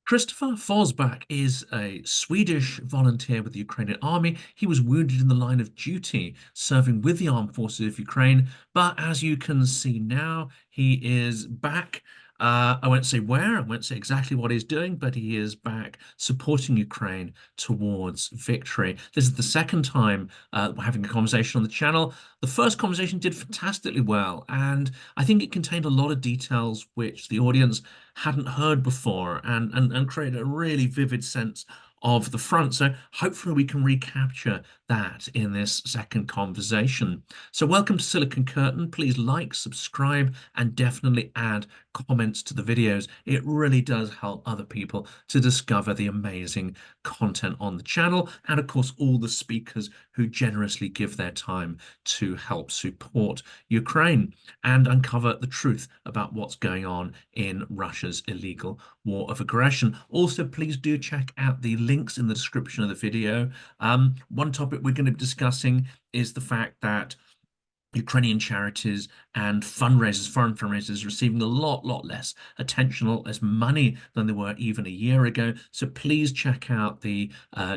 Christopher Forsbäck is a Swedish volunteer with the Ukrainian army. He was wounded in the line of duty, serving with the armed forces of Ukraine. But as you can see now, he is back. I won't say where, I won't say exactly what he's doing, but he is back supporting Ukraine towards victory. This is the second time we're having a conversation on the channel. The first conversation did fantastically well, and I think it contained a lot of details which the audience hadn't heard before and create a really vivid sense of the front. So hopefully we can recapture that in this second conversation. So welcome to Silicon Curtain. Please like, subscribe, and definitely add comments to the videos. It really does help other people to discover the amazing content on the channel, and of course all the speakers who generously give their time to help support Ukraine and uncover the truth about what's going on in Russia's illegal war of aggression. Also, please do check out the links in the description of the video. One topic we're going to be discussing is the fact that Ukrainian charities and fundraisers, foreign fundraisers, receiving a lot less attention, a lot less money than they were even a year ago. So please check out the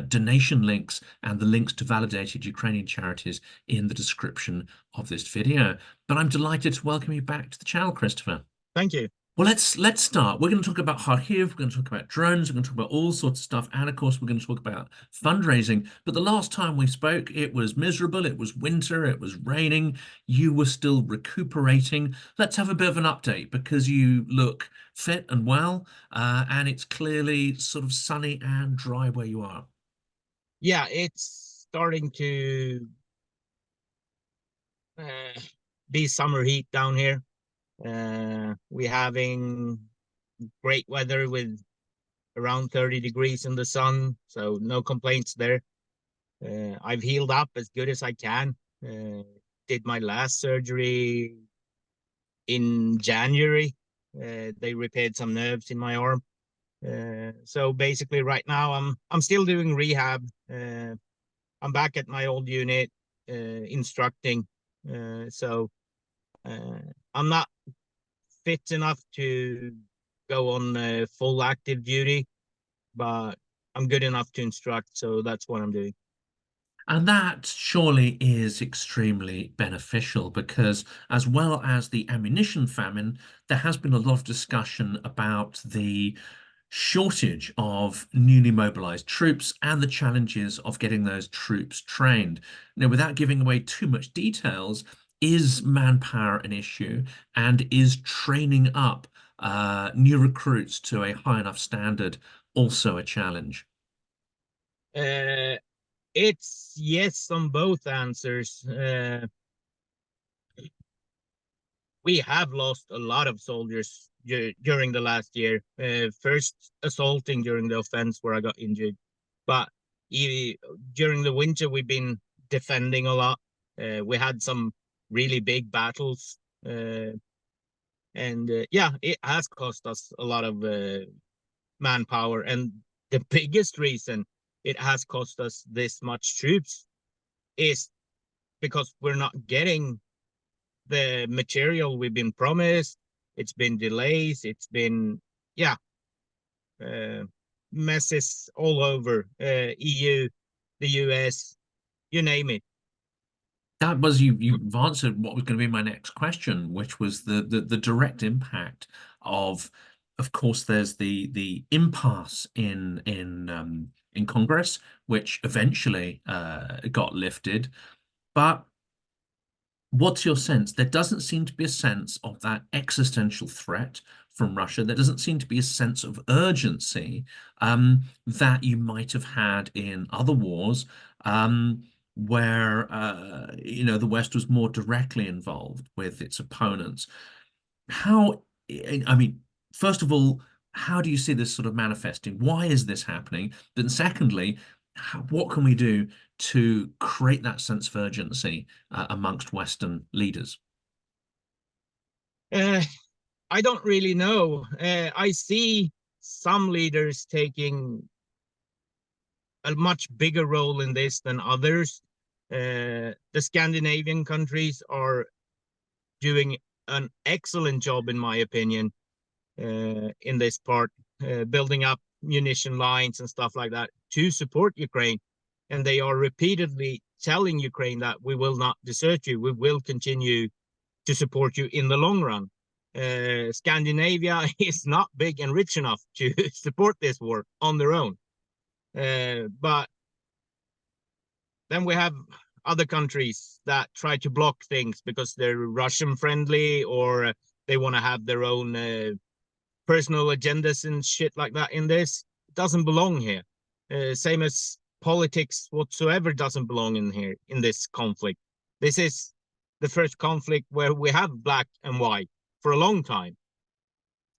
donation links and the links to validated Ukrainian charities in the description of this video. But I'm delighted to welcome you back to the channel, Christopher. Thank you. Well, let's start. We're going to talk about CHARITIES, we're going to talk about drones, we're going to talk about all sorts of stuff, and of course we're going to talk about fundraising. But the last time we spoke, it was miserable, it was winter, it was raining, you were still recuperating. Let's have a bit of an update because you look fit and well, and it's clearly sort of sunny and dry where you are. Yeah, it's starting to be summer heat down here. We're having great weather with around 30 degrees in the sun, so no complaints there. I've healed up as good as I can. Did my last surgery in January. They repaired some nerves in my arm. So basically right now I'm still doing rehab. I'm back at my old unit instructing. So I'm not fit enough to go on full active duty, but I'm good enough to instruct, so that's what I'm doing. And that surely is extremely beneficial because, as well as the ammunition famine, there has been a lot of discussion about the shortage of newly mobilized troops and the challenges of getting those troops trained. Now, without giving away too much details, is manpower an issue, and is training up new recruits to a high enough standard also a challenge? It's yes on both answers. We have lost a lot of soldiers during the last year. First assaulting during the offense where I got injured, but during the winter we've been defending a lot. We had some really big battles, and yeah, it has cost us a lot of manpower. And the biggest reason it has cost us this much troops is because we're not getting the material we've been promised. It's been delays, it's been messes all over, EU, the US, you name it. That was you've answered what was going to be my next question, which was the direct impact of course there's the impasse in Congress, which eventually got lifted. But what's your sense? There doesn't seem to be a sense of that existential threat from Russia. There doesn't seem to be a sense of urgency that you might have had in other wars, where the West was more directly involved with its opponents. How, I mean, first of all, how do you see this sort of manifesting? Why is this happening? Then secondly, what can we do to create that sense of urgency amongst Western leaders? I don't really know. I see some leaders taking a much bigger role in this than others. The Scandinavian countries are doing an excellent job, in my opinion, in this part, building up munition lines and stuff like that to support Ukraine. And they are repeatedly telling Ukraine that we will not desert you. We will continue to support you in the long run. Scandinavia is not big and rich enough to support this war on their own. But then we have other countries that try to block things because they're Russian friendly, or they want to have their own personal agendas and shit like that in this. It doesn't belong here. Same as politics whatsoever doesn't belong in here, in this conflict. This is the first conflict where we have black and white for a long time.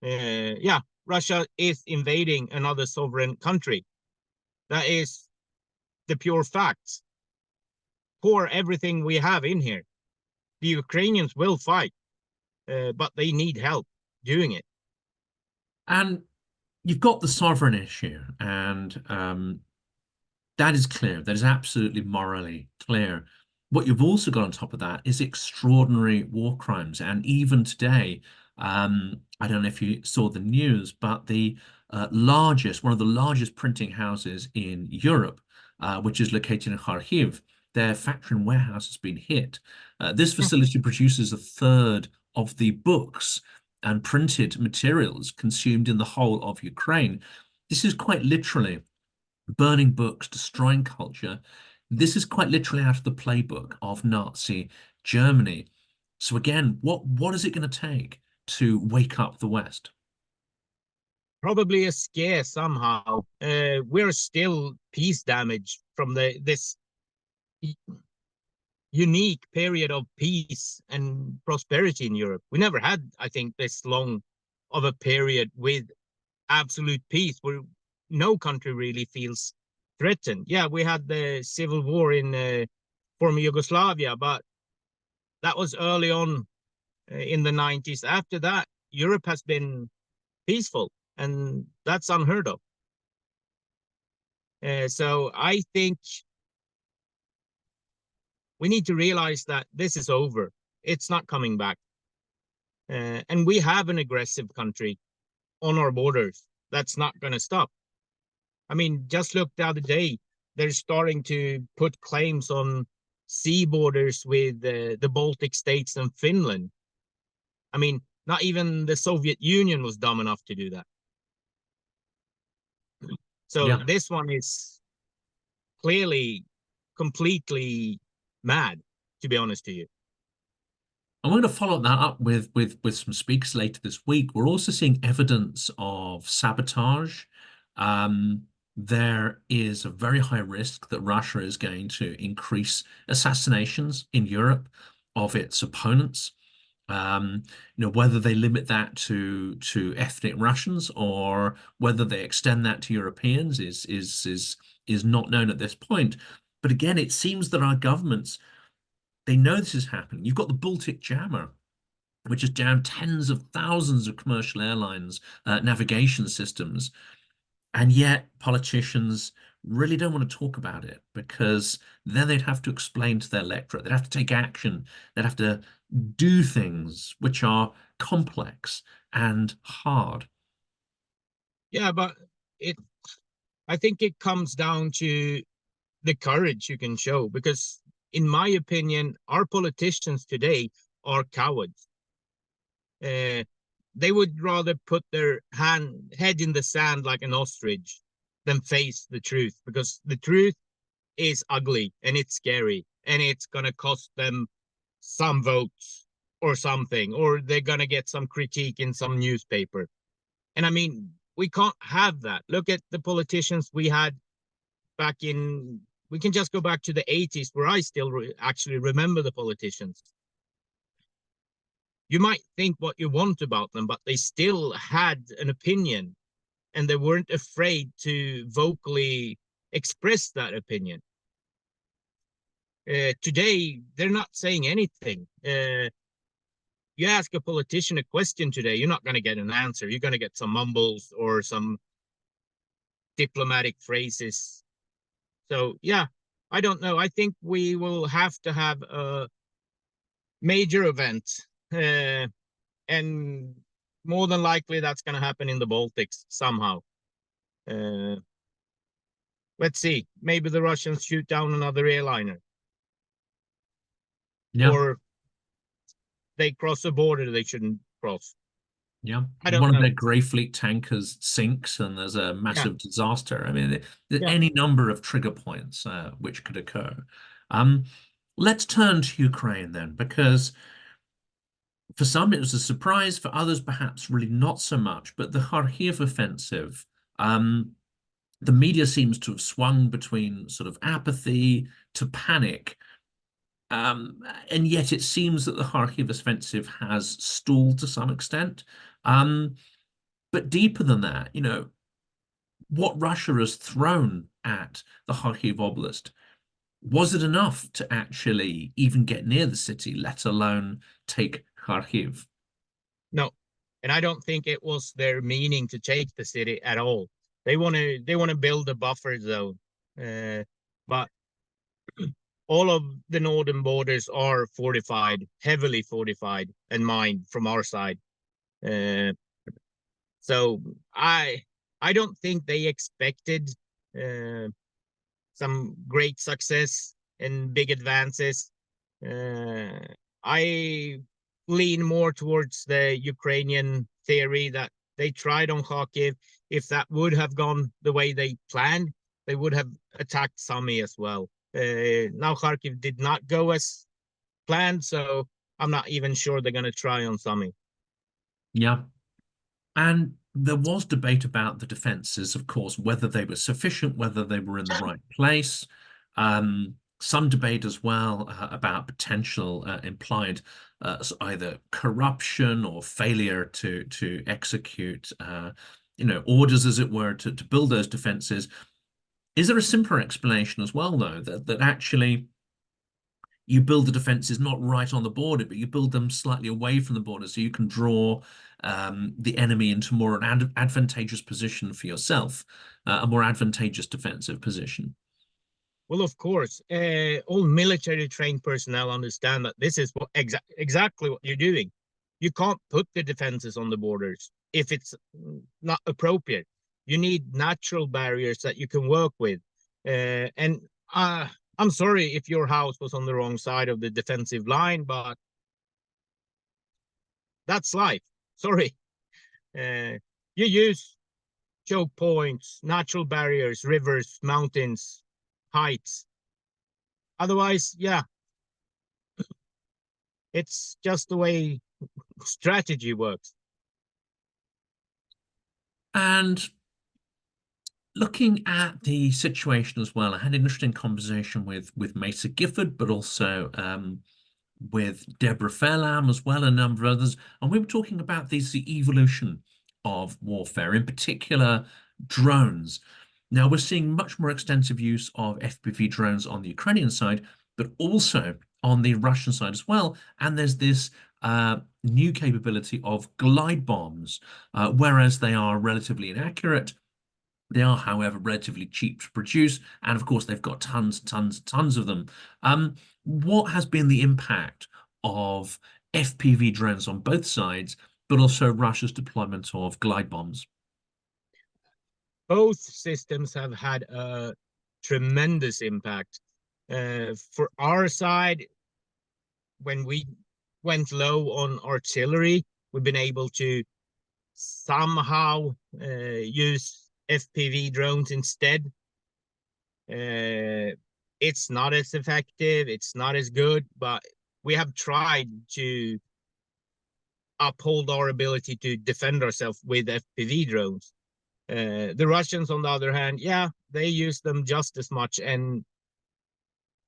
Yeah, Russia is invading another sovereign country. That is the pure facts. Pour everything we have in here. The Ukrainians will fight, but they need help doing it. And you've got the sovereign issue, and that is clear. That is absolutely morally clear. What you've also got on top of that is extraordinary war crimes. And even today, I don't know if you saw the news, but the one of the largest printing houses in Europe, which is located in Kharkiv, their factory and warehouse has been hit. This facility produces a third of the books and printed materials consumed in the whole of Ukraine. This is quite literally burning books, destroying culture. This is quite literally out of the playbook of Nazi Germany. So again, what is it going to take to wake up the West? Probably a scare somehow. We're still peace damage from this unique period of peace and prosperity in Europe. We never had, I think, this long of a period with absolute peace where no country really feels threatened. Yeah, we had the civil war in former Yugoslavia, but that was early on in the 90s. After that, Europe has been peaceful, and that's unheard of. So I think we need to realize that this is over. It's not coming back. And we have an aggressive country on our borders that's not going to stop. I mean, just look the other day, they're starting to put claims on sea borders with the Baltic states and Finland. I mean, not even the Soviet Union was dumb enough to do that. So Yeah. this one is clearly completely mad, to be honest to you. And we're going to follow that up with some speakers later this week. We're also seeing evidence of sabotage. There is a very high risk that Russia is going to increase assassinations in Europe of its opponents. Whether they limit that to ethnic Russians or whether they extend that to Europeans is not known at this point. But again, it seems that our governments, they know this is happening. You've got the Baltic Jammer, which has jammed tens of thousands of commercial airlines' navigation systems. And yet politicians really don't want to talk about it because then they'd have to explain to their electorate. They'd have to take action. They'd have to do things which are complex and hard. Yeah, but I think it comes down to the courage you can show, because in my opinion, our politicians today are cowards. They would rather put their head in the sand like an ostrich than face the truth, because the truth is ugly and it's scary and it's going to cost them some votes or something, or they're going to get some critique in some newspaper. And I mean, we can't have that. Look at the politicians we had back in, we can just go back to the 80s where I still actually remember the politicians. You might think what you want about them, but they still had an opinion and they weren't afraid to vocally express that opinion. Today, they're not saying anything. You ask a politician a question today, you're not going to get an answer. You're going to get some mumbles or some diplomatic phrases. So, yeah, I don't know. I think we will have to have a major event. And more than likely, that's going to happen in the Baltics somehow. Uh, let's see. Maybe the Russians shoot down another airliner, Yeah. or they cross a border they shouldn't cross. Yeah. I don't One of know. their Grey Fleet tankers sinks and there's a Yeah, massive disaster. I mean, there's yeah. any number of trigger points which could occur. Um, let's turn to Ukraine then, because for some it was a surprise, for others perhaps really not so much. But the Kharkiv offensive, um, the media seems to have swung between sort of apathy to panic. And yet it seems that the Kharkiv offensive has stalled to some extent. But deeper than that, what Russia has thrown at the Kharkiv Oblast, was it enough to actually even get near the city, let alone take Kharkiv? No, and I don't think it was their meaning to take the city at all. They want to build a buffer zone, but all of the northern borders are fortified, heavily fortified, and mined from our side. Uh, so I don't think they expected uh, some great success and big advances. Uh, I lean more towards the Ukrainian theory that they tried on Kharkiv. If that would have gone the way they planned, they would have attacked Sumy as well. Now Kharkiv did not go as planned, so I'm not even sure they're going to try on Sumy. Yeah. And there was debate about the defenses, of course, whether they were sufficient, whether they were in the right place. Some debate as well about potential implied either corruption or failure to execute, orders, as it were, to build those defenses. Is there a simpler explanation as well, though, that actually you build the defenses not right on the border, but you build them slightly away from the border so you can draw the enemy into more an advantageous position for yourself, a more advantageous defensive position? Well, of course, all military trained personnel understand that this is exactly what you're doing. You can't put the defenses on the borders if it's not appropriate. You need natural barriers that you can work with. And I'm sorry if your house was on the wrong side of the defensive line, but that's life. Sorry. Uh, you use choke points, natural barriers, rivers, mountains, heights. Otherwise, yeah, it's just the way strategy works. And looking at the situation as well, I had an interesting conversation with Mesa Gifford, but also with Deborah Fairlam as well, and a number of others. And we were talking about the evolution of warfare, in particular drones. Now we're seeing much more extensive use of FPV drones on the Ukrainian side, but also on the Russian side as well. And there's this new capability of glide bombs, whereas they are relatively inaccurate. They are, however, relatively cheap to produce, and of course, they've got tons, tons, tons of them. What has been the impact of FPV drones on both sides, but also Russia's deployment of glide bombs? Both systems have had a tremendous impact. For our side, when we went low on artillery, we've been able to somehow use FPV drones instead. It's not as effective, it's not as good, but we have tried to uphold our ability to defend ourselves with FPV drones. The Russians, on the other hand, yeah, they use them just as much. And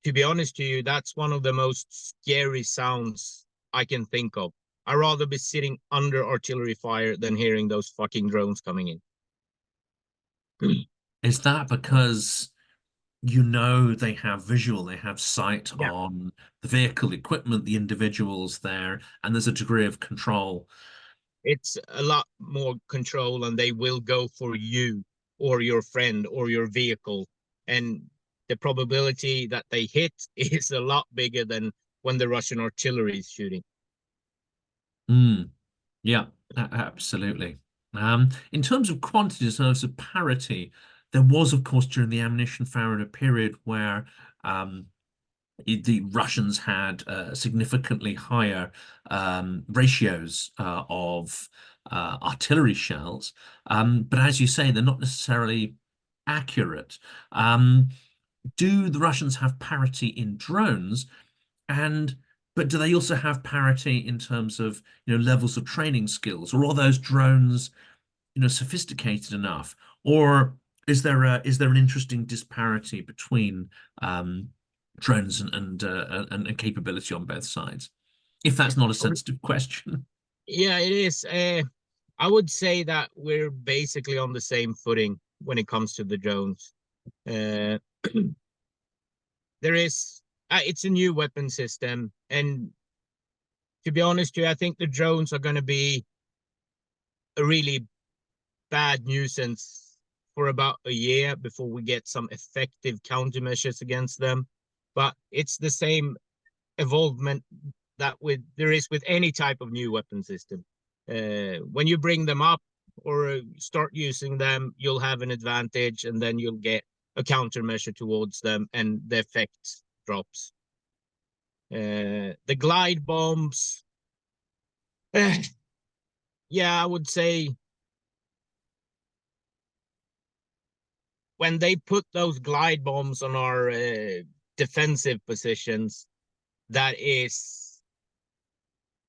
to be honest to you, that's one of the most scary sounds I can think of. I'd rather be sitting under artillery fire than hearing those fucking drones coming in. Is that because they have visual, they have sight Yeah, on the vehicle equipment, the individuals there, and there's a degree of control? it's a lot more control, and they will go for you or your friend or your vehicle. And the probability that they hit is a lot bigger than when the Russian artillery is shooting. Mm, yeah, absolutely. In terms of quantity, in terms of parity, there was, of course, during the ammunition famine, a period where the Russians had significantly higher ratios of artillery shells. But as you say, they're not necessarily accurate. Do the Russians have parity in drones? And but do they also have parity in terms of, levels of training skills, or are those drones, sophisticated enough, or is there an interesting disparity between drones and capability on both sides? If that's not a sensitive question. Yeah, it is. I would say that we're basically on the same footing when it comes to the drones. Uh, there is, it's a new weapon system, and to be honest, I think the drones are going to be a really bad nuisance for about a year before we get some effective countermeasures against them. But it's the same evolvement that there is with any type of new weapon system. When you bring them up or start using them, you'll have an advantage, and then you'll get a countermeasure towards them, and the effect drops. The glide bombs, yeah, I would say when they put those glide bombs on our defensive positions, that is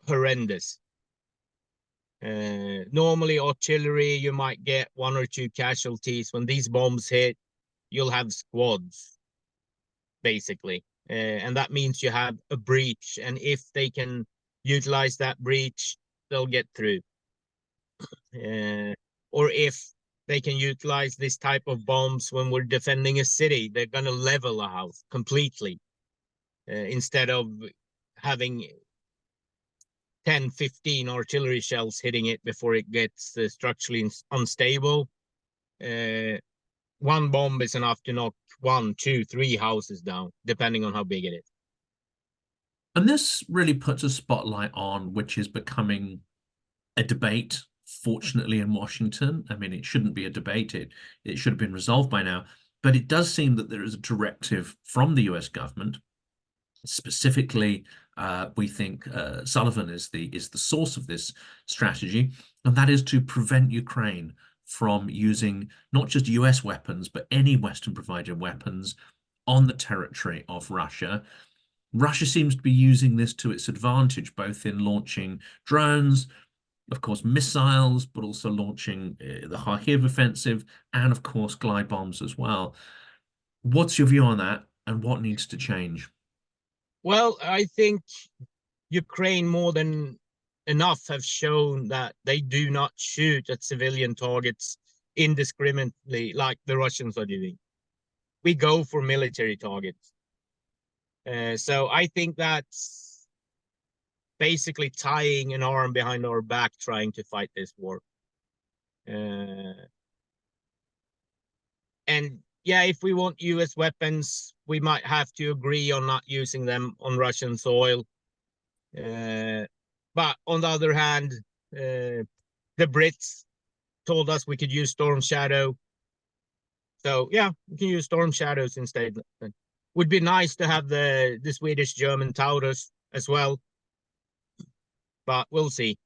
horrendous. Normally, artillery, you might get 1 or 2 casualties. When these bombs hit, you'll have squads, basically. And that means you have a breach. And if they can utilize that breach, they'll get through. Or if they can utilize this type of bombs when we're defending a city, they're going to level a house completely. Instead of having 10, 15 artillery shells hitting it before it gets structurally unstable. One bomb is enough to knock 1, 2, 3 houses down, depending on how big it is. And this really puts a spotlight on which is becoming a debate, fortunately, in Washington. I mean, it shouldn't be a debate. It should have been resolved by now. But it does seem that there is a directive from the US government. Specifically, we think Sullivan is the source of this strategy, and that is to prevent Ukraine from using not just US weapons, but any Western provided weapons on the territory of Russia. Russia seems to be using this to its advantage, both in launching drones, of course, missiles, but also launching the Kharkiv offensive, and of course, glide bombs as well. What's your view on that, and what needs to change? Well, I think Ukraine more than enough have shown that they do not shoot at civilian targets indiscriminately like the Russians are doing. We go for military targets. So I think that's basically tying an arm behind our back trying to fight this war. And yeah, if we want US weapons, we might have to agree on not using them on Russian soil. But on the other hand, the Brits told us we could use Storm Shadow. So yeah, we can use Storm Shadows instead. Would be nice to have the Swedish German Taurus as well, but we'll see.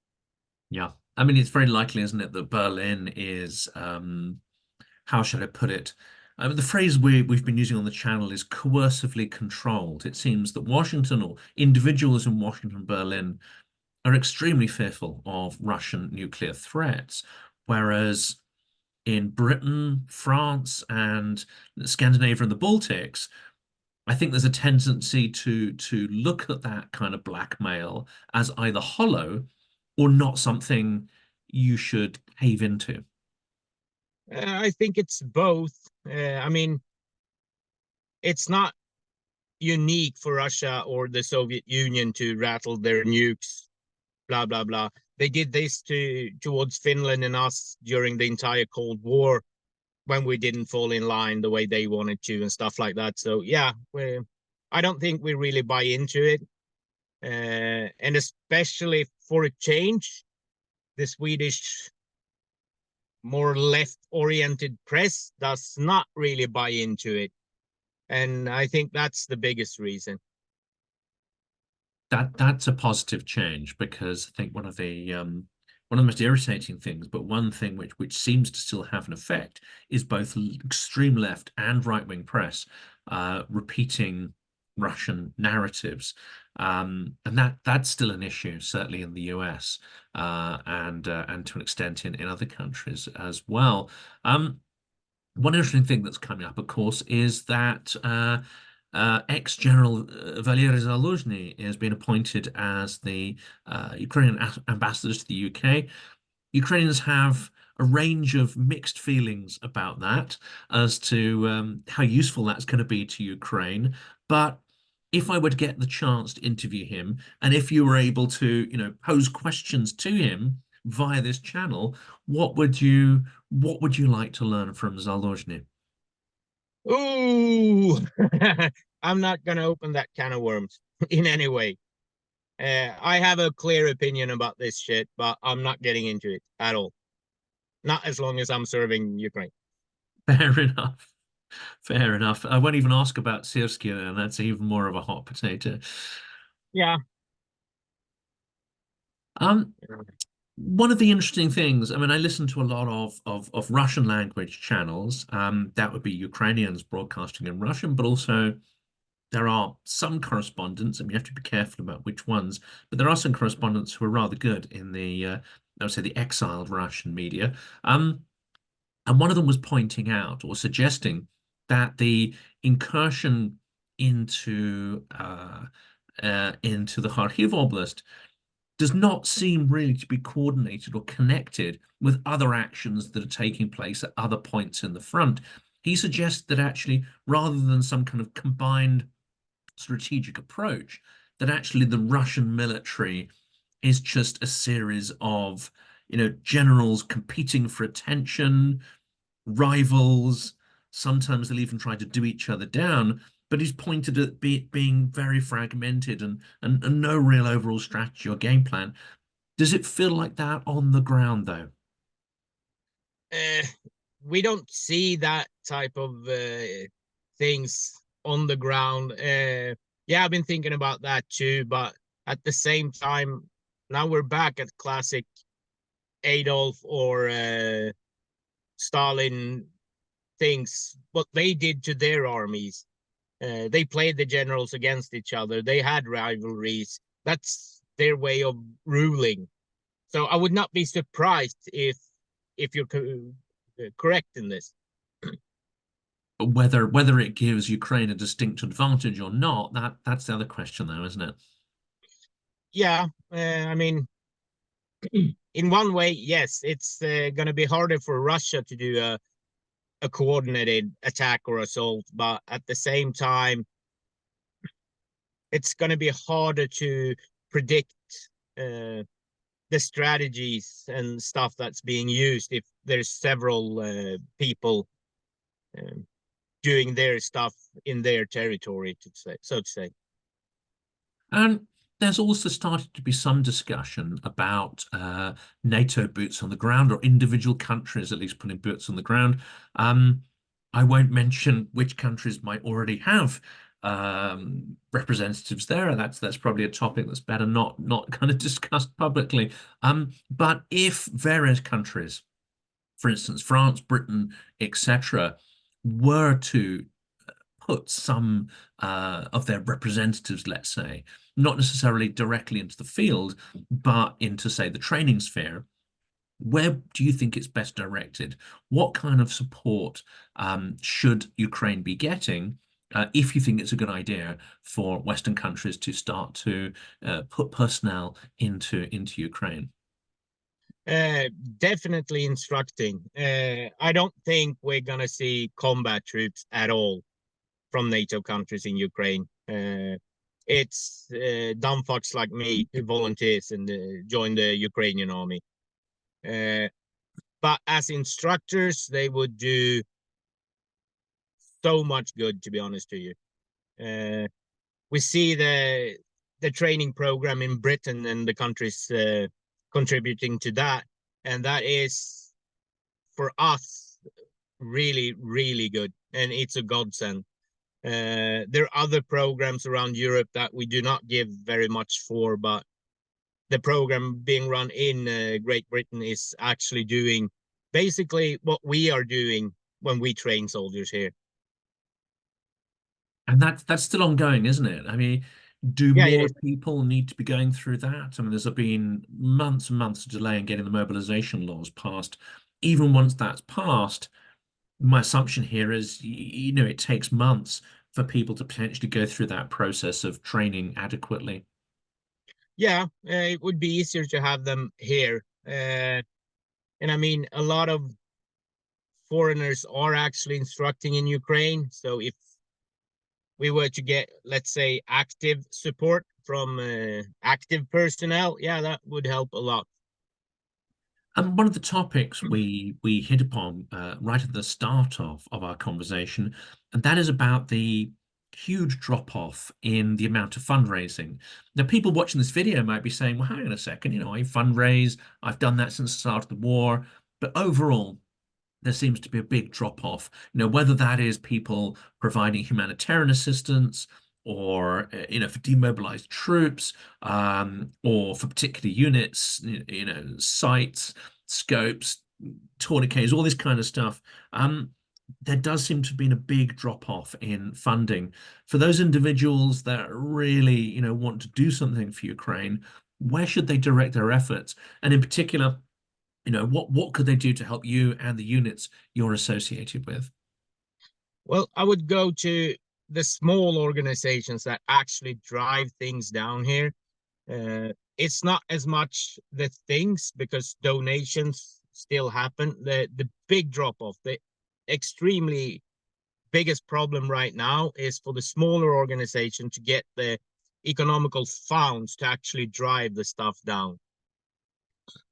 Yeah, I mean, it's very likely, isn't it, that Berlin is, how should I put it? I mean, the phrase we've been using on the channel is coercively controlled. It seems that Washington, or individuals in Washington, Berlin, are extremely fearful of Russian nuclear threats, whereas in Britain, France, and Scandinavia and the Baltics, I think there's a tendency to look at that kind of blackmail as either hollow or not something you should cave into. I think it's both. I mean, it's not unique for Russia or the Soviet Union to rattle their nukes, blah blah blah. They did this towards Finland and us during the entire Cold War when we didn't fall in line the way they wanted to and stuff like that. So yeah, I don't think we really buy into it, and especially for a change, the Swedish more left-oriented press does not really buy into it. And I think that's the biggest reason. That's a positive change, because I think one of the most irritating things, but one thing which seems to still have an effect, is both extreme left and right-wing press repeating Russian narratives, and that's still an issue, certainly in the US, and to an extent in other countries as well. One interesting thing that's coming up, of course, is that ex-General Valery Zaluzhny has been appointed as the Ukrainian ambassador to the UK. Ukrainians have a range of mixed feelings about that as to how useful that's going to be to Ukraine. But if I were to get the chance to interview him, and if you were able to, pose questions to him via this channel, what would you like to learn from Zaluzhny? Ooh, I'm not gonna open that can of worms in any way. I have a clear opinion about this shit, but I'm not getting into it at all. Not as long as I'm serving Ukraine. Fair enough. Fair enough. I won't even ask about Serhiy, and that's even more of a hot potato. Yeah. Um, One of the interesting things, I mean, I listen to a lot of Russian language channels. That would be Ukrainians broadcasting in Russian, but also there are some correspondents, and you have to be careful about which ones, but there are some correspondents who are rather good in I would say, the exiled Russian media. And one of them was pointing out or suggesting that the incursion into the Kharkiv Oblast does not seem really to be coordinated or connected with other actions that are taking place at other points in the front. He suggests that actually, rather than some kind of combined strategic approach, that actually the Russian military is just a series of, generals competing for attention, rivals. Sometimes they'll even try to do each other down. But he's pointed at being very fragmented, and no real overall strategy or game plan. Does it feel like that on the ground, though? Uh, we don't see that type of things on the ground. Yeah, I've been thinking about that too, but at the same time, now we're back at classic Adolf or Stalin things, what they did to their armies. They played the generals against each other. They had rivalries. That's their way of ruling. So I would not be surprised if you're correct in this. Whether it gives Ukraine a distinct advantage or not, that's the other question, though, isn't it? Yeah, I mean, in one way, yes, it's going to be harder for Russia to do a coordinated attack or assault, but at the same time, it's going to be harder to predict uh, the strategies and stuff that's being used if there's several people um, doing their stuff in their territory, to say, so to say. And there's also started to be some discussion about NATO boots on the ground, or individual countries at least putting boots on the ground. I won't mention which countries might already have representatives there. That's probably a topic that's better not kind of discussed publicly. But if various countries, for instance, France, Britain, etc., were to put some of their representatives, let's say, not necessarily directly into the field, but into, say, the training sphere, where do you think it's best directed? What kind of support should Ukraine be getting, if you think it's a good idea for Western countries to start to put personnel into Ukraine? Uh, Definitely instructing. I don't think we're gonna see combat troops at all from NATO countries in Ukraine. It's dumb fucks like me who volunteers and join the Ukrainian army. Uh, but as instructors, they would do so much good. To be honest to you, we see the training program in Britain and the countries contributing to that, and that is for us really, really good, and it's a godsend. There are other programs around Europe that we do not give very much for, but the program being run in Great Britain is actually doing basically what we are doing when we train soldiers here. And that's still ongoing, isn't it? I mean, do Yeah, it more is. people need to be going through that? I mean, there's been months and months of delay in getting the mobilization laws passed. Even once that's passed, my assumption here is, you know, it takes months for people to potentially go through that process of training adequately. Yeah, it would be easier to have them here. And I mean, a lot of foreigners are actually instructing in Ukraine. So if we were to get, let's say, active support from active personnel, yeah, that would help a lot. And one of the topics we hit upon right at the start of our conversation, and that is about the huge drop off in the amount of fundraising. Now, people watching this video might be saying, "Well, hang on a second, you know, I fundraise, I've done that since the start of the war," but overall, there seems to be a big drop off. You know, whether that is people providing humanitarian assistance or, you know, for demobilized troops, or for particular units, you know, sites, scopes, tourniquets, all this kind of stuff. There does seem to have been a big drop off in funding for those individuals that really, you know, want to do something for Ukraine. Where should they direct their efforts? And in particular, you know, what could they do to help you and the units you're associated with? Well, I would go to the small organizations that actually drive things down here. It's not as much the things because donations still happen. The big drop off, the extremely biggest problem right now is for the smaller organization to get the economical funds to actually drive the stuff down.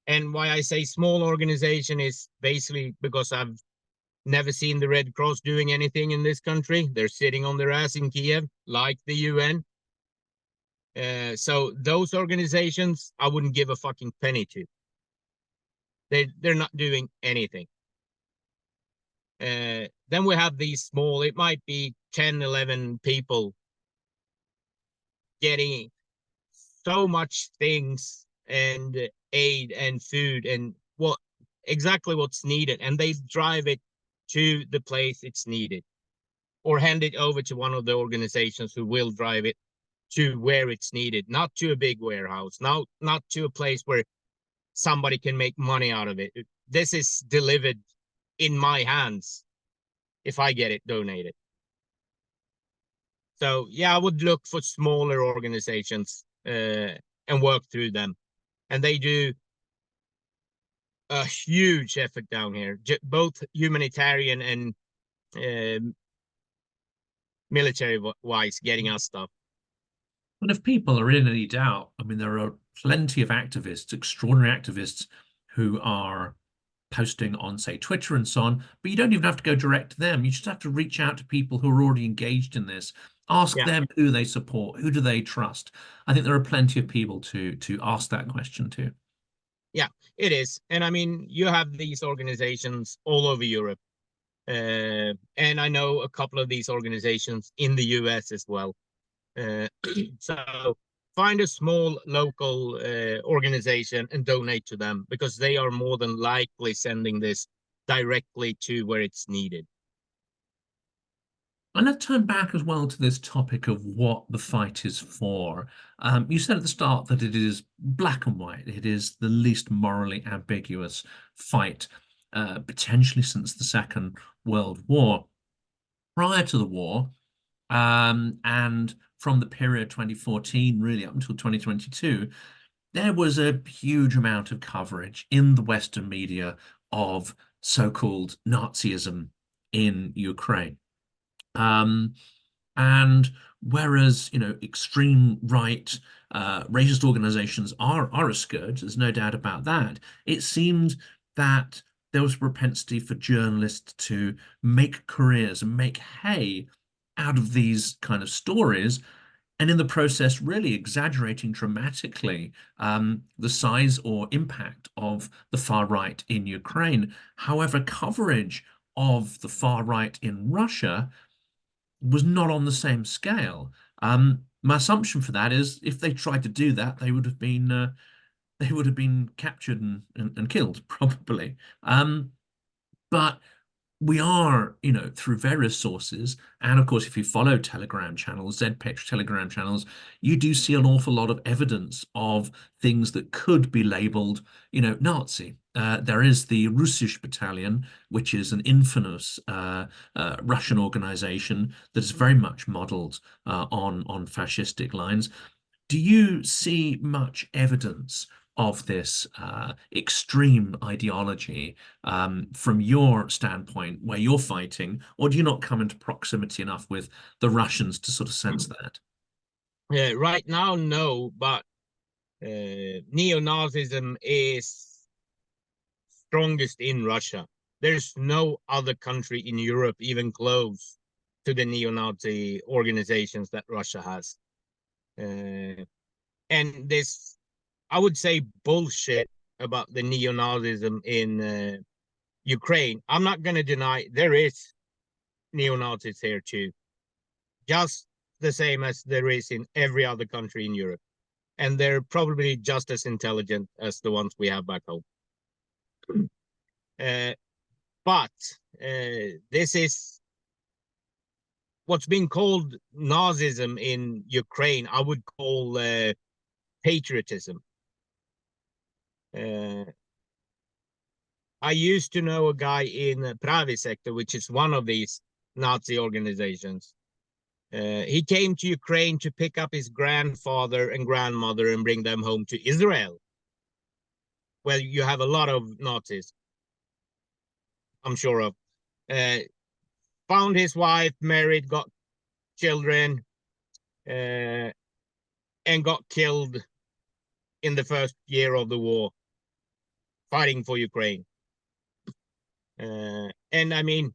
And why I say small organization is basically because I've never seen the Red Cross doing anything in this country. They're sitting on their ass in Kiev, like the UN. So those organizations, I wouldn't give a fucking penny to. They're not doing anything. Then we have these small, it might be 10, 11 people getting so much things and aid and food and what exactly what's needed. And they drive it to the place it's needed or hand it over to one of the organizations who will drive it to where it's needed, not to a big warehouse, not to a place where somebody can make money out of it. This is delivered in my hands if I get it donated. So yeah, I would look for smaller organizations and work through them. And they do a huge effort down here, both humanitarian and military wise, getting us stuff. And if people are in any doubt, I mean, there are plenty of activists, extraordinary activists, who are posting on, say, Twitter and so on, but you don't even have to go direct to them. You just have to reach out to people who are already engaged in this. Ask Yeah, them who they support, who do they trust. I think there are plenty of people to ask that question to. yeah, it is. And I mean, you have these organizations all over Europe. And I know a couple of these organizations in the US as well. So find a small local organization and donate to them because they are more than likely sending this directly to where it's needed. And let's turn back as well to this topic of what the fight is for. You said at the start that it is black and white. It is the least morally ambiguous fight, potentially since the Second World War. Prior to the war, and from the period 2014 really up until 2022, there was a huge amount of coverage in the Western media of so-called Nazism in Ukraine. Um, and whereas, you know, extreme right, racist organizations are a scourge, there's no doubt about that, it seemed that there was a propensity for journalists to make careers and make hay out of these kind of stories, and in the process really exaggerating dramatically the size or impact of the far right in Ukraine. However, coverage of the far right in Russia was not on the same scale. My assumption for that is if they tried to do that, they would have been captured and killed probably. But we are, through various sources, and of course, if you follow Telegram channels, ZPEX Telegram channels, you do see an awful lot of evidence of things that could be labeled, Nazi. There is the Russisch Battalion, which is an infamous Russian organization that is very much modeled on fascistic lines. Do you see much evidence of this extreme ideology from your standpoint where you're fighting, or do you not come into proximity enough with the Russians to sort of sense that? Right now, no, but neo-Nazism is strongest in Russia. There's no other country in Europe even close to the neo-Nazi organizations that Russia has. And this, I would say, bullshit about the neo-Nazism in Ukraine. I'm not going to deny there is neo-Nazis here too, just the same as there is in every other country in Europe. And they're probably just as intelligent as the ones we have back home. But this is what's been called Nazism in Ukraine. I would call patriotism. I used to know a guy in Pravy sector, which is one of these Nazi organizations. He came to Ukraine to pick up his grandfather and grandmother and bring them home to Israel. Well, you have a lot of Nazis, I'm sure of. Found his wife, married, got children, and got killed in the first year of the war, fighting for Ukraine. And I mean,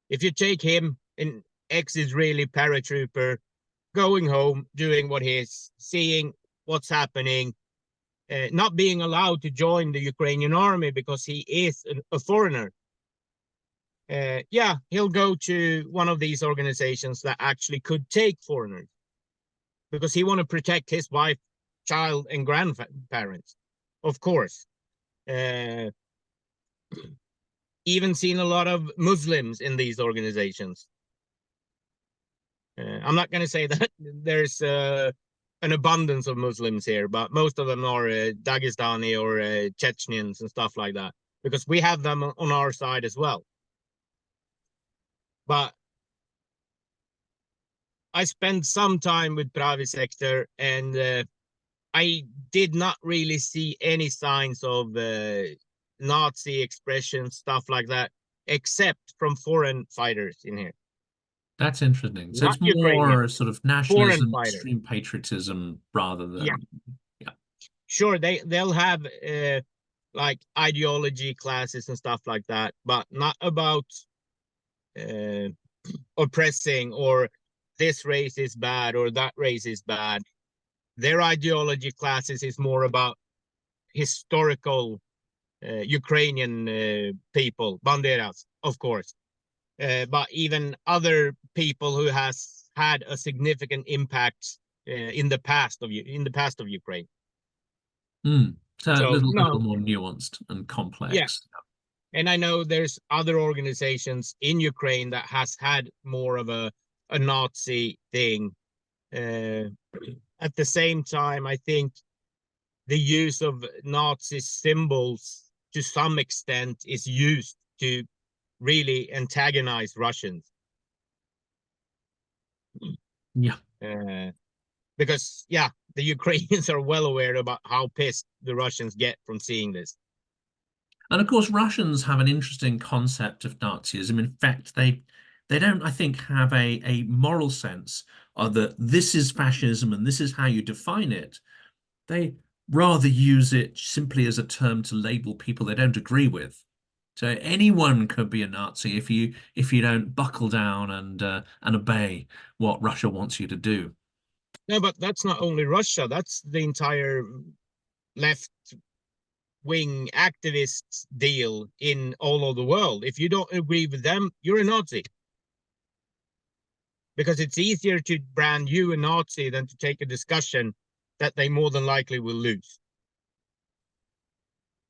if you take him, an ex-Israeli paratrooper, going home, doing what he's seeing, what's happening, not being allowed to join the Ukrainian army because he is a foreigner. Yeah, he'll go to one of these organizations that actually could take foreigners because he want to protect his wife, child, and grandparents, of course. Even seen a lot of Muslims in these organizations. I'm not going to say that there's an abundance of Muslims here, but most of them are Dagestani or Chechens and stuff like that, because we have them on our side as well. But I spent some time with Pravi sector, and I did not really see any signs of Nazi expressions, stuff like that, except from foreign fighters in here. That's interesting. So Not it's Ukrainian, more sort of foreign nationalism, fighters. extreme patriotism rather Yeah, than, yeah. sure, they'll have like ideology classes and stuff like that, but not about oppressing or this race is bad or that race is bad. Their ideology classes is more about historical Ukrainian people, banderas, of course, but even other people who has had a significant impact in the past of Ukraine. So a So little no, more nuanced and yeah, complex. and I know there's other organizations in Ukraine that has had more of a Nazi thing. At the same time, I think the use of Nazi symbols to some extent is used to really antagonize Russians. Yeah. Because, yeah, the Ukrainians are well aware about how pissed the Russians get from seeing this. And of course, Russians have an interesting concept of Nazism. In fact, they don't, I think, have a moral sense of that this is fascism and this is how you define it. They rather use it simply as a term to label people they don't agree with. So anyone could be a Nazi if you don't buckle down and obey what Russia wants you to do. No, but that's not only Russia. That's the entire left-wing activist deal in all over the world. If you don't agree with them, you're a Nazi. Because it's easier to brand you a Nazi than to take a discussion that they more than likely will lose.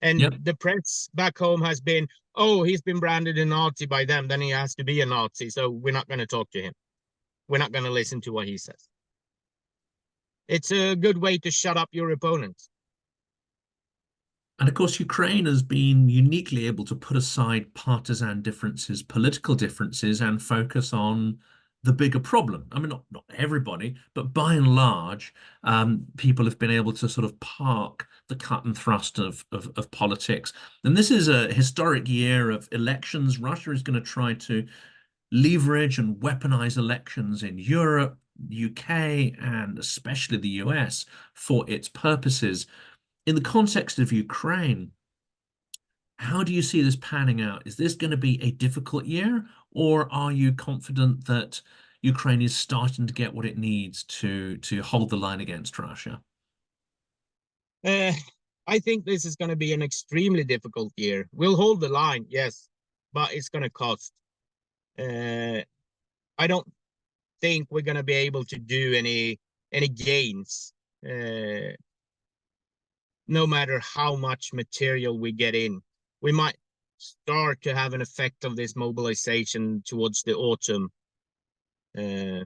And Yep. the press back home has been, oh, he's been branded a Nazi by them, then he has to be a Nazi, so we're not going to talk to him. We're not going to listen to what he says. It's a good way to shut up your opponents. And of course, Ukraine has been uniquely able to put aside partisan differences, political differences, and focus on the bigger problem. I mean, not everybody, but by and large, people have been able to sort of park the cut and thrust of politics. And this is a historic year of elections. Russia is going to try to leverage and weaponize elections in Europe, UK, and especially the US for its purposes. In the context of Ukraine, how do you see this panning out? Is this going to be a difficult year, or are you confident that Ukraine is starting to get what it needs to hold the line against Russia? I think this is going to be an extremely difficult year. We'll hold the line, yes, but it's going to cost. I don't think we're going to be able to do any gains, no matter how much material we get in. We might start to have an effect of this mobilization towards the autumn. And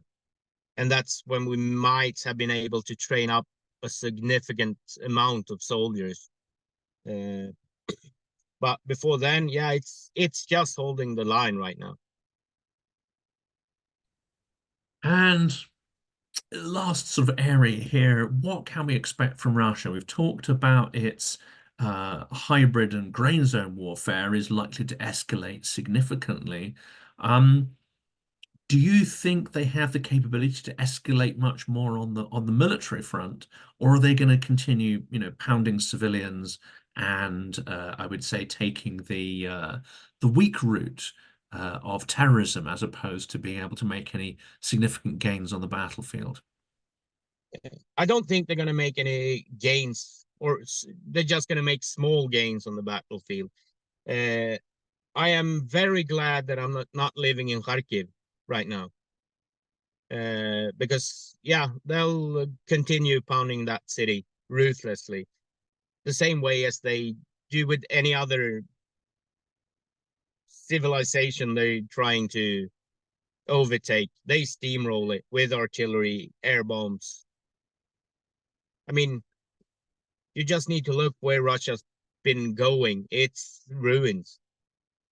that's when we might have been able to train up a significant amount of soldiers. But before then, yeah, it's just holding the line right now. And last sort of area here, what can we expect from Russia? We've talked about its hybrid and grain zone warfare is likely to escalate significantly. Um, Do you think they have the capability to escalate much more on the military front, or are they going to continue, pounding civilians and I would say taking the weak route of terrorism as opposed to being able to make any significant gains on the battlefield? I don't think they're going to make any gains, or they're just going to make small gains on the battlefield. I am very glad that I'm not living in Kharkiv right now. Because, yeah, they'll continue pounding that city ruthlessly, the same way as they do with any other civilization they're trying to overtake. They steamroll it with artillery, air bombs. I mean, you just need to look where Russia's been going. It's ruins.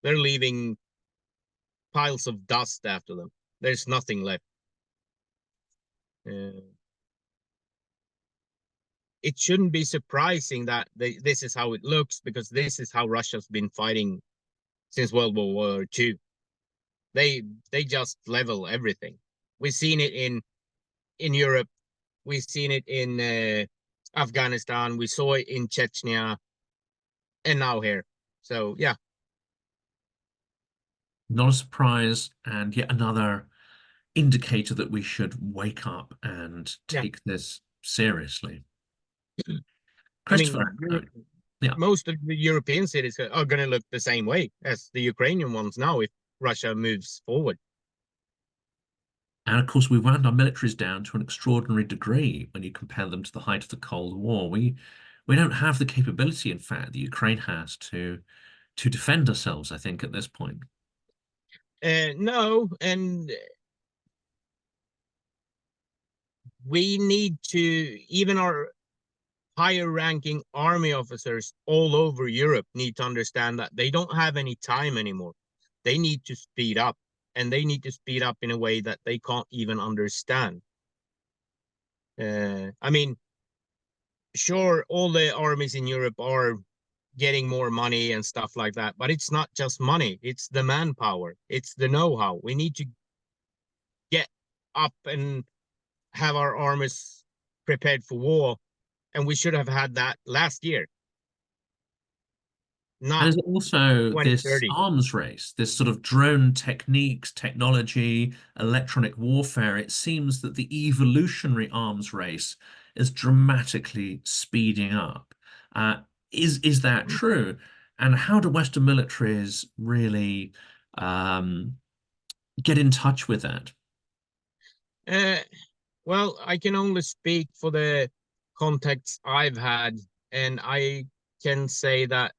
They're leaving piles of dust after them. There's nothing left. It shouldn't be surprising that this is how it looks, because this is how Russia's been fighting since World War II. They just level everything. We've seen it in Europe. We've seen it in Afghanistan. We saw it in Chechnya, and now here. So yeah. Not a surprise, and yet another indicator that we should wake up and Yeah. take this seriously. I mean, Christopher, yeah. most of the European cities are going to look the same way as the Ukrainian ones now if Russia moves forward. And of course, we wound our militaries down to an extraordinary degree when you compare them to the height of the Cold War. We don't have the capability, in fact, that Ukraine has to defend ourselves, I think, at this point. No, and we need to, even our higher ranking army officers all over Europe need to understand that they don't have any time anymore. They need to speed up, and they need to speed up in a way that they can't even understand. I mean, sure, all the armies in Europe are getting more money and stuff like that, but it's not just money, it's the manpower, it's the know-how. We need to get up and have our armies prepared for war, and we should have had that last year. And not there's also this 2030. arms race, this sort of drone techniques, technology, electronic warfare. It seems that the evolutionary arms race is dramatically speeding up. Uh, is that true? And how do Western militaries really um, get in touch with that? Uh, well, I can only speak for the contacts I've had, and I can say that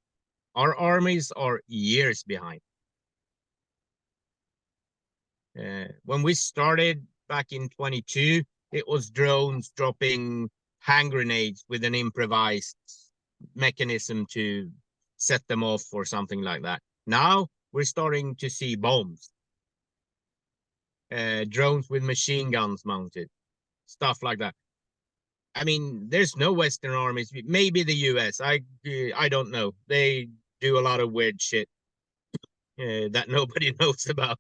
our armies are years behind. When we started back in 22, it was drones dropping hand grenades with an improvised mechanism to set them off or something like that. Now we're starting to see bombs, drones with machine guns mounted, stuff like that. I mean, there's no Western armies. Maybe the US. I don't know. They do a lot of weird shit that nobody knows about.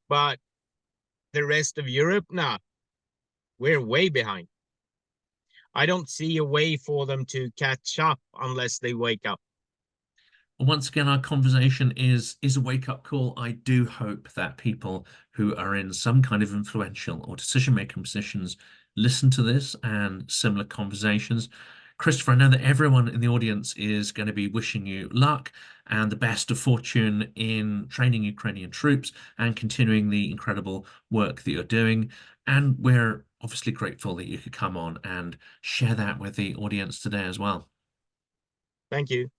But the rest of Europe, nah, we're way behind. I don't see a way for them to catch up unless they wake up. Once again, our conversation is a wake-up call. I do hope that people who are in some kind of influential or decision-making positions listen to this and similar conversations. Christopher, I know that everyone in the audience is going to be wishing you luck and the best of fortune in training Ukrainian troops and continuing the incredible work that you're doing. And we're obviously grateful that you could come on and share that with the audience today as well. Thank you.